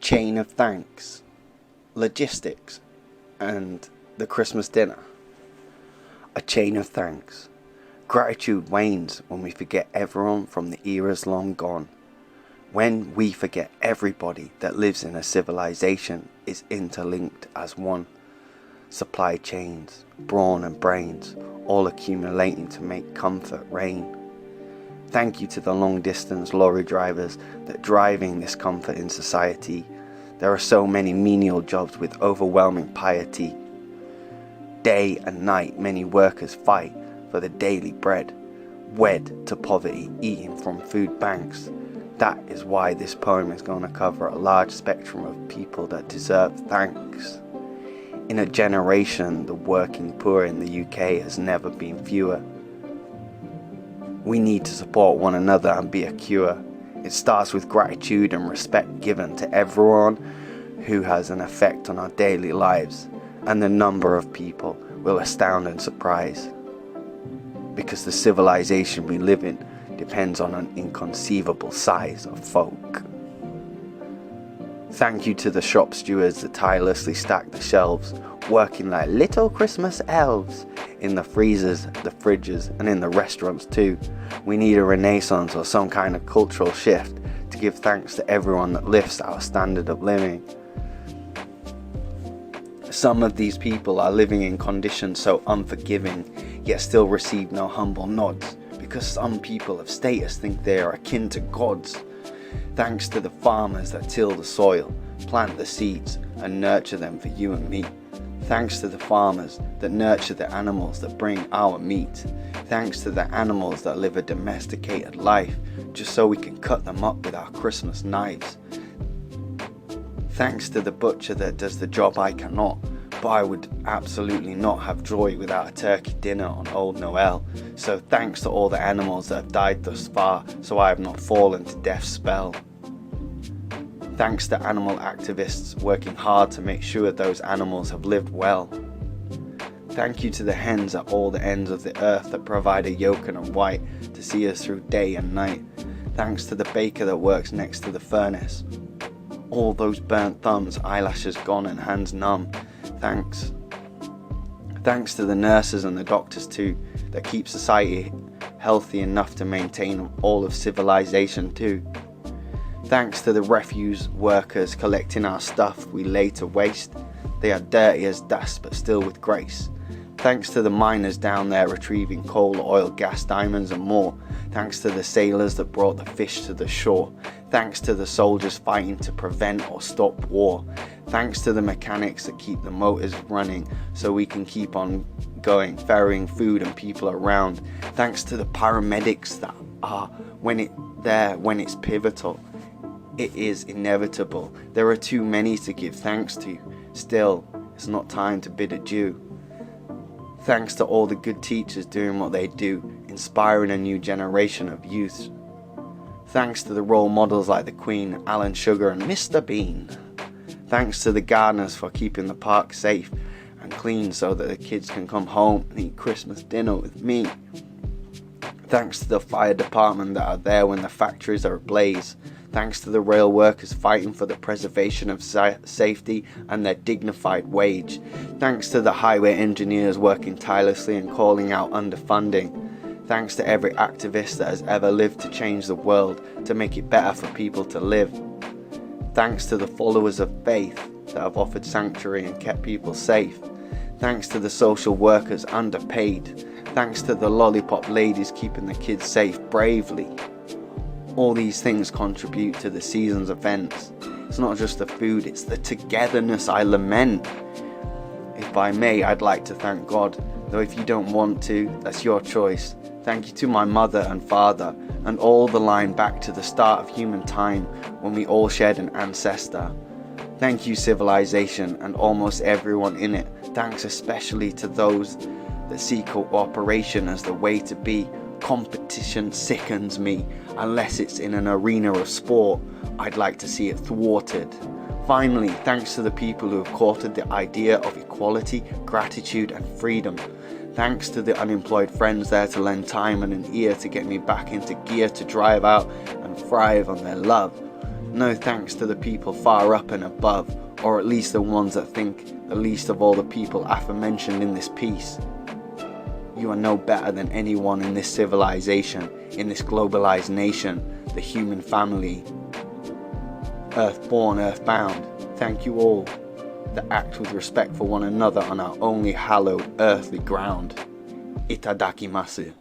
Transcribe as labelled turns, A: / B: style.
A: chain of thanks, logistics, and the Christmas dinner. A chain of thanks. Gratitude wanes when we forget everyone from the eras long gone. When we forget everybody that lives in a civilization is interlinked as one. Supply chains, brawn and brains, all accumulating to make comfort reign. Thank you to the long distance lorry drivers that driving this comfort in society. There are so many menial jobs with overwhelming piety. Day and night many workers fight for the daily bread, wed to poverty, eating from food banks. That is why this poem is going to cover a large spectrum of people that deserve thanks. In a generation, the working poor in the UK has never been fewer. We need to support one another and be a cure. It starts with gratitude and respect given to everyone who has an effect on our daily lives, and the number of people will astound and surprise. Because the civilization we live in depends on an inconceivable size of folk. Thank you to the shop stewards that tirelessly stack the shelves, working like little Christmas elves in the freezers, the fridges, and in the restaurants too. We need a renaissance or some kind of cultural shift to give thanks to everyone that lifts our standard of living. Some of these people are living in conditions so unforgiving, yet still receive no humble nods, because some people of status think they are akin to gods. Thanks to the farmers that till the soil, plant the seeds, and nurture them for you and me. Thanks to the farmers that nurture the animals that bring our meat. Thanks to the animals that live a domesticated life, just so we can cut them up with our Christmas knives. Thanks to the butcher that does the job I cannot, but I would absolutely not have joy without a turkey dinner on Old Noel. So thanks to all the animals that have died thus far, so I have not fallen to death's spell. Thanks to animal activists working hard to make sure those animals have lived well. Thank you to the hens at all the ends of the earth that provide a yolk and a white to see us through day and night. Thanks to the baker that works next to the furnace. All those burnt thumbs, eyelashes gone and hands numb. Thanks. Thanks to the nurses and the doctors too, that keep society healthy enough to maintain all of civilization too. Thanks to the refuse workers collecting our stuff we lay to waste. They are dirty as dust but still with grace. Thanks to the miners down there retrieving coal, oil, gas, diamonds and more. Thanks to the sailors that brought the fish to the shore. Thanks to the soldiers fighting to prevent or stop war. Thanks to the mechanics that keep the motors running so we can keep on going, ferrying food and people around. Thanks to the paramedics that are when it's pivotal. It is inevitable. There are too many to give thanks to. Still, it's not time to bid adieu. Thanks to all the good teachers doing what they do, inspiring a new generation of youths. Thanks to the role models like the Queen, Alan Sugar and Mr. Bean. Thanks to the gardeners for keeping the park safe and clean so that the kids can come home and eat Christmas dinner with me. Thanks to the fire department that are there when the factories are ablaze. Thanks to the rail workers fighting for the preservation of safety and their dignified wage. Thanks to the highway engineers working tirelessly and calling out underfunding. Thanks to every activist that has ever lived to change the world, to make it better for people to live. Thanks to the followers of faith that have offered sanctuary and kept people safe. Thanks to the social workers underpaid. Thanks to the lollipop ladies keeping the kids safe bravely. All these things contribute to the season's events. It's not just the food, it's the togetherness I lament. If I may, I'd like to thank God, though if you don't want to, that's your choice. Thank you to my mother and father, and all the line back to the start of human time when we all shared an ancestor. Thank you, civilization, and almost everyone in it. Thanks especially to those that see cooperation as the way to be. Competition sickens me. Unless it's in an arena of sport, I'd like to see it thwarted. Finally, thanks to the people who have courted the idea of equality, gratitude and freedom. Thanks to the unemployed friends there to lend time and an ear to get me back into gear to drive out and thrive on their love. No thanks to the people far up and above, or at least the ones that think the least of all the people aforementioned in this piece. You are no better than anyone in this civilization, in this globalized nation, the human family. Earth-born, earth-bound, thank you all that act with respect for one another on our only hallowed earthly ground. Itadakimasu.